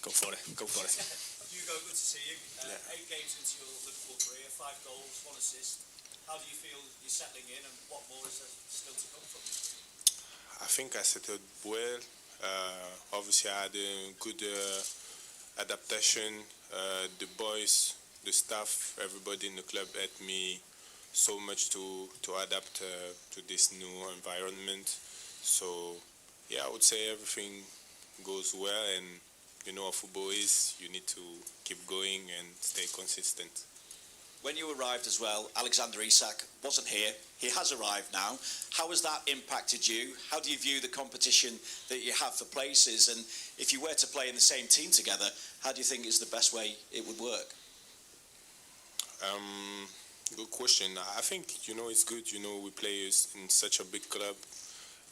Go for it. Hugo, good to see you. 8 games into your Liverpool career, 5 goals, 1 assist. How do you feel you're settling in, and what more is there still to come from you? I think I settled well. Obviously, I had a good adaptation. The boys, the staff, everybody in the club helped me so much to adapt to this new environment. So, yeah, I would say everything goes well, and you know how football is. You need to keep going and stay consistent. When you arrived as well, Alexander Isak wasn't here. He has arrived now. How has that impacted you? How do you view the competition that you have for places? And if you were to play in the same team together, how do you think is the best way it would work? Good question. I think, it's good. We play in such a big club.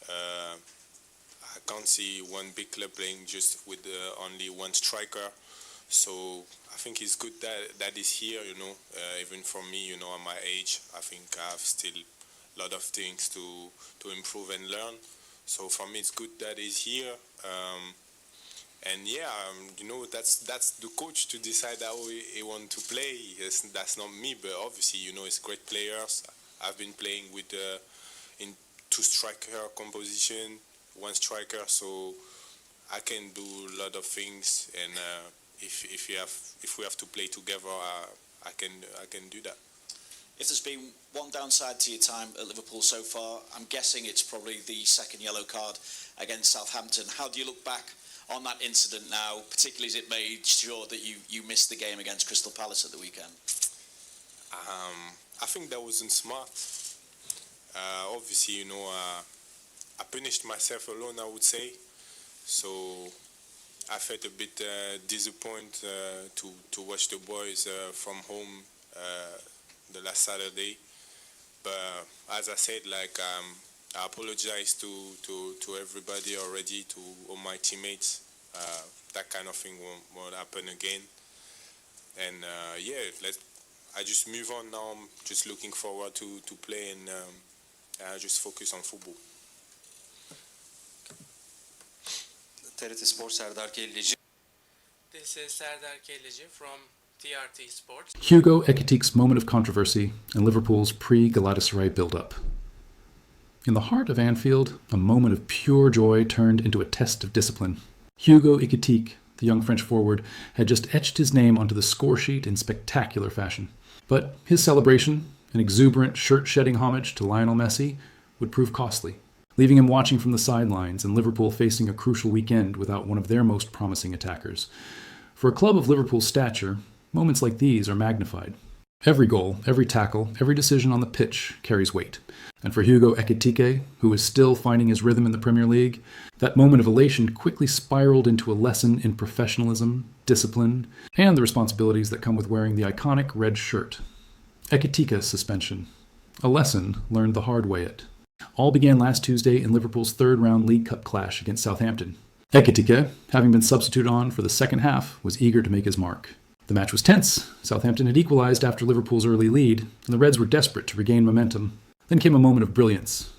I can't see one big club playing just with only one striker. So I think it's good that is here, even for me, at my age, I think I have still a lot of things to improve and learn. So for me, it's good that he's here. And yeah, that's the coach to decide how he want to play. That's not me, but obviously, it's great players. I've been playing with in 2 striker composition, 1 striker, so I can do a lot of things. And if we have to play together, I can do that. If there's been one downside to your time at Liverpool so far, I'm guessing it's probably the second yellow card against Southampton. How do you look back on that incident now, particularly as it made sure that you missed the game against Crystal Palace at the weekend? I think that wasn't smart. Obviously, I punished myself alone, I would say. So I felt a bit disappointed to watch the boys from home the last Saturday. But as I said, I apologize to everybody already, to all my teammates. That kind of thing won't happen again. And I just move on now. I'm just looking forward to play, and I just focus on football. TRT Spor Serdar Kelleci. This is Serdar Kelleci from TRT Sports. Hugo Ekitike's moment of controversy and Liverpool's pre-Galatasaray build-up. In the heart of Anfield, a moment of pure joy turned into a test of discipline. Hugo Ekitike, the young French forward, had just etched his name onto the score sheet in spectacular fashion. But his celebration, an exuberant shirt-shedding homage to Lionel Messi, would prove costly, leaving him watching from the sidelines and Liverpool facing a crucial weekend without one of their most promising attackers. For a club of Liverpool's stature, moments like these are magnified. Every goal, every tackle, every decision on the pitch carries weight. And for Hugo Ekitike, who is still finding his rhythm in the Premier League, that moment of elation quickly spiraled into a lesson in professionalism, discipline, and the responsibilities that come with wearing the iconic red shirt. Ekitike's suspension. A lesson learned the hard way it. All began last Tuesday in Liverpool's third-round League Cup clash against Southampton. Ekitike, having been substituted on for the second half, was eager to make his mark. The match was tense. Southampton had equalized after Liverpool's early lead, and the Reds were desperate to regain momentum. Then came a moment of brilliance.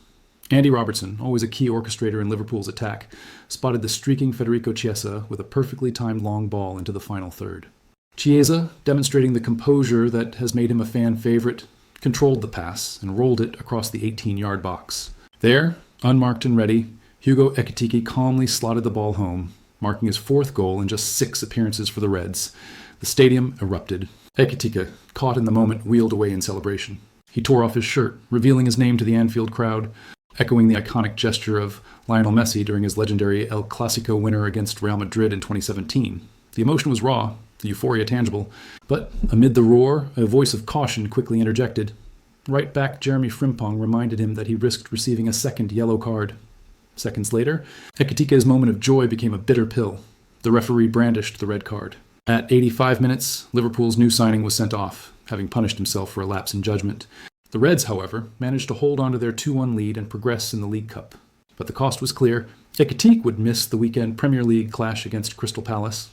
Andy Robertson, always a key orchestrator in Liverpool's attack, spotted the streaking Federico Chiesa with a perfectly timed long ball into the final third. Chiesa, demonstrating the composure that has made him a fan favorite, controlled the pass and rolled it across the 18-yard box. There, unmarked and ready, Hugo Ekitike calmly slotted the ball home, marking his 4th goal in just 6 appearances for the Reds. The stadium erupted. Ekitike, caught in the moment, wheeled away in celebration. He tore off his shirt, revealing his name to the Anfield crowd, echoing the iconic gesture of Lionel Messi during his legendary El Clasico winner against Real Madrid in 2017. The emotion was raw, the euphoria tangible, but amid the roar, a voice of caution quickly interjected. Right back Jeremy Frimpong reminded him that he risked receiving a 2nd yellow card. Seconds later, Ekitike's moment of joy became a bitter pill. The referee brandished the red card. At 85 minutes, Liverpool's new signing was sent off, having punished himself for a lapse in judgment. The Reds, however, managed to hold on to their 2-1 lead and progress in the League Cup. But the cost was clear. Ekitike would miss the weekend Premier League clash against Crystal Palace.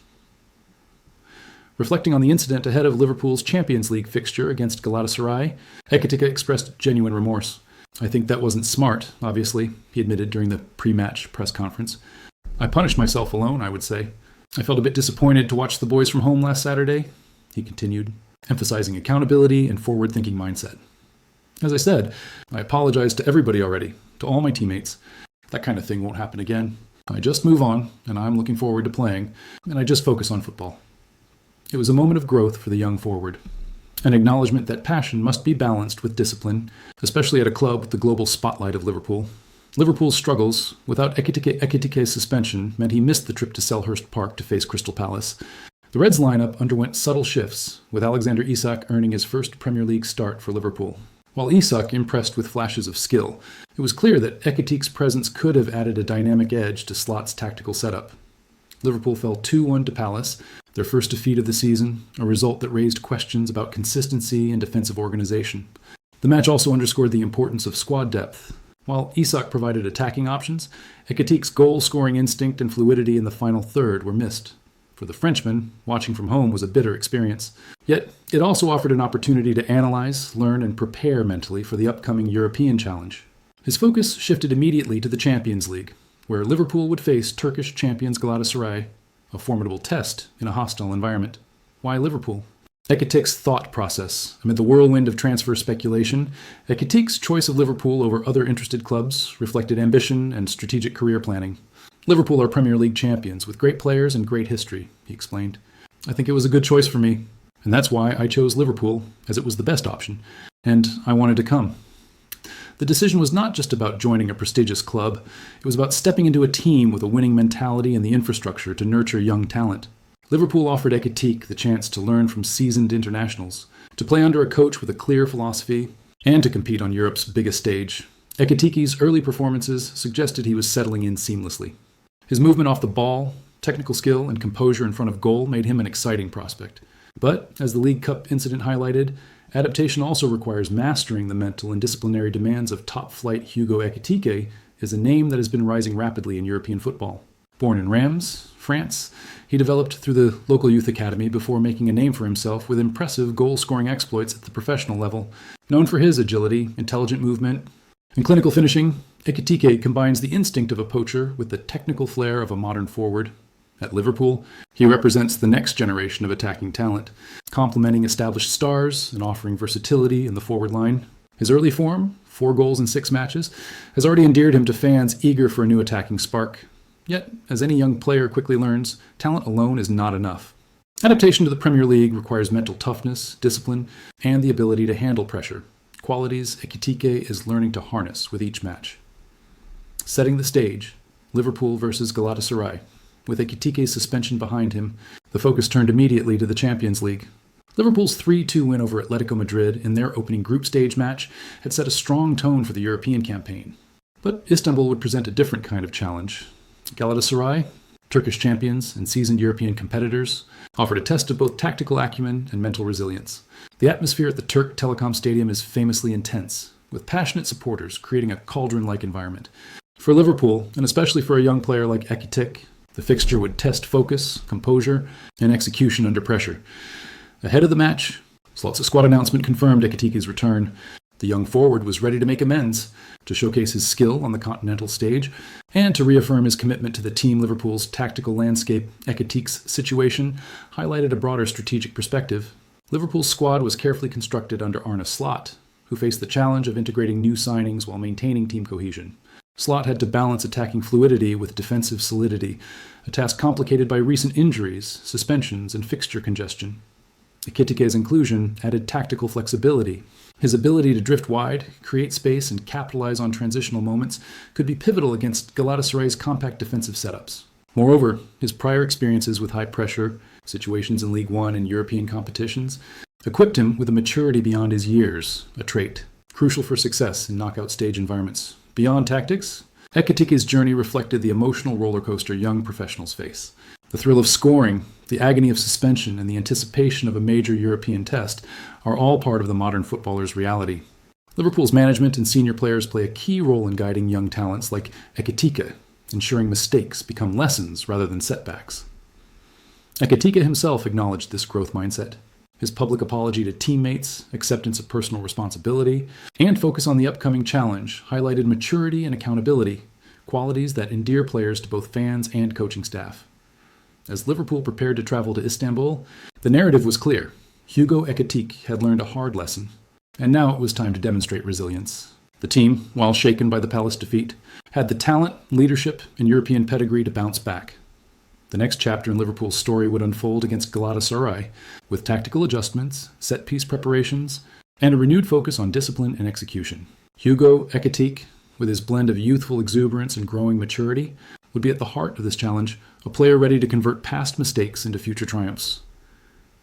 Reflecting on the incident ahead of Liverpool's Champions League fixture against Galatasaray, Ekitike expressed genuine remorse. I think that wasn't smart, obviously, he admitted during the pre-match press conference. I punished myself alone, I would say. I felt a bit disappointed to watch the boys from home last Saturday, he continued, emphasizing accountability and forward-thinking mindset. As I said, I apologize to everybody already, to all my teammates. That kind of thing won't happen again. I just move on, and I'm looking forward to playing, and I just focus on football. It was a moment of growth for the young forward, an acknowledgement that passion must be balanced with discipline, especially at a club with the global spotlight of Liverpool. Liverpool's struggles, without Ekitike's suspension, meant he missed the trip to Selhurst Park to face Crystal Palace. The Reds' lineup underwent subtle shifts, with Alexander Isak earning his first Premier League start for Liverpool. While Isak impressed with flashes of skill, it was clear that Ekitike's presence could have added a dynamic edge to Slot's tactical setup. Liverpool fell 2-1 to Palace, their first defeat of the season, a result that raised questions about consistency and defensive organization. The match also underscored the importance of squad depth. While Isak provided attacking options, Ekitike's goal-scoring instinct and fluidity in the final third were missed. For the Frenchman, watching from home was a bitter experience. Yet, it also offered an opportunity to analyze, learn, and prepare mentally for the upcoming European challenge. His focus shifted immediately to the Champions League, where Liverpool would face Turkish champions Galatasaray, a formidable test in a hostile environment. Why Liverpool? Ekitike's thought process. Amid the whirlwind of transfer speculation, Ekitike's choice of Liverpool over other interested clubs reflected ambition and strategic career planning. Liverpool are Premier League champions with great players and great history, he explained. I think it was a good choice for me, and that's why I chose Liverpool, as it was the best option, and I wanted to come. The decision was not just about joining a prestigious club, it was about stepping into a team with a winning mentality and the infrastructure to nurture young talent. Liverpool offered Ekitike the chance to learn from seasoned internationals, to play under a coach with a clear philosophy, and to compete on Europe's biggest stage. Ekitike's early performances suggested he was settling in seamlessly. His movement off the ball, technical skill, and composure in front of goal made him an exciting prospect. But, as the League Cup incident highlighted, adaptation also requires mastering the mental and disciplinary demands of top-flight Hugo Ekitike, is a name that has been rising rapidly in European football. Born in Reims, France, he developed through the local youth academy before making a name for himself with impressive goal-scoring exploits at the professional level. Known for his agility, intelligent movement, and clinical finishing, Ekitike combines the instinct of a poacher with the technical flair of a modern forward. At Liverpool, he represents the next generation of attacking talent, complementing established stars and offering versatility in the forward line. His early form, 4 goals in 6 matches, has already endeared him to fans eager for a new attacking spark. Yet, as any young player quickly learns, talent alone is not enough. Adaptation to the Premier League requires mental toughness, discipline, and the ability to handle pressure, qualities Ekitike is learning to harness with each match. Setting the stage, Liverpool versus Galatasaray. With Ekitike's suspension behind him, the focus turned immediately to the Champions League. Liverpool's 3-2 win over Atletico Madrid in their opening group stage match had set a strong tone for the European campaign. But Istanbul would present a different kind of challenge. Galatasaray, Turkish champions and seasoned European competitors, offered a test of both tactical acumen and mental resilience. The atmosphere at the Turk Telecom Stadium is famously intense, with passionate supporters creating a cauldron-like environment. For Liverpool, and especially for a young player like Ekitike, the fixture would test focus, composure, and execution under pressure. Ahead of the match, Slot's squad announcement confirmed Ekitike's return. The young forward was ready to make amends, to showcase his skill on the continental stage, and to reaffirm his commitment to the team. Liverpool's tactical landscape. Ekitike's situation highlighted a broader strategic perspective. Liverpool's squad was carefully constructed under Arne Slot, who faced the challenge of integrating new signings while maintaining team cohesion. Slot had to balance attacking fluidity with defensive solidity, a task complicated by recent injuries, suspensions, and fixture congestion. Ekitike's inclusion added tactical flexibility. His ability to drift wide, create space, and capitalize on transitional moments could be pivotal against Galatasaray's compact defensive setups. Moreover, his prior experiences with high-pressure situations in League One and European competitions equipped him with a maturity beyond his years, a trait crucial for success in knockout stage environments. Beyond tactics, Ekitike's journey reflected the emotional roller coaster young professionals face. The thrill of scoring, the agony of suspension, and the anticipation of a major European test are all part of the modern footballer's reality. Liverpool's management and senior players play a key role in guiding young talents like Ekitike, ensuring mistakes become lessons rather than setbacks. Ekitike himself acknowledged this growth mindset. His public apology to teammates, acceptance of personal responsibility, and focus on the upcoming challenge highlighted maturity and accountability, qualities that endear players to both fans and coaching staff. As Liverpool prepared to travel to Istanbul, the narrative was clear. Hugo Ekitike had learned a hard lesson, and now it was time to demonstrate resilience. The team, while shaken by the Palace defeat, had the talent, leadership, and European pedigree to bounce back. The next chapter in Liverpool's story would unfold against Galatasaray, with tactical adjustments, set-piece preparations, and a renewed focus on discipline and execution. Hugo Ekitike, with his blend of youthful exuberance and growing maturity, would be at the heart of this challenge, a player ready to convert past mistakes into future triumphs.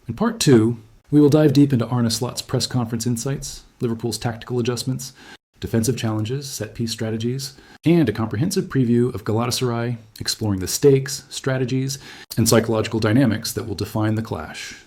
In part 2, we will dive deep into Arne Slot's press conference insights, Liverpool's tactical adjustments, defensive challenges, set-piece strategies, and a comprehensive preview of Galatasaray, exploring the stakes, strategies, and psychological dynamics that will define the clash.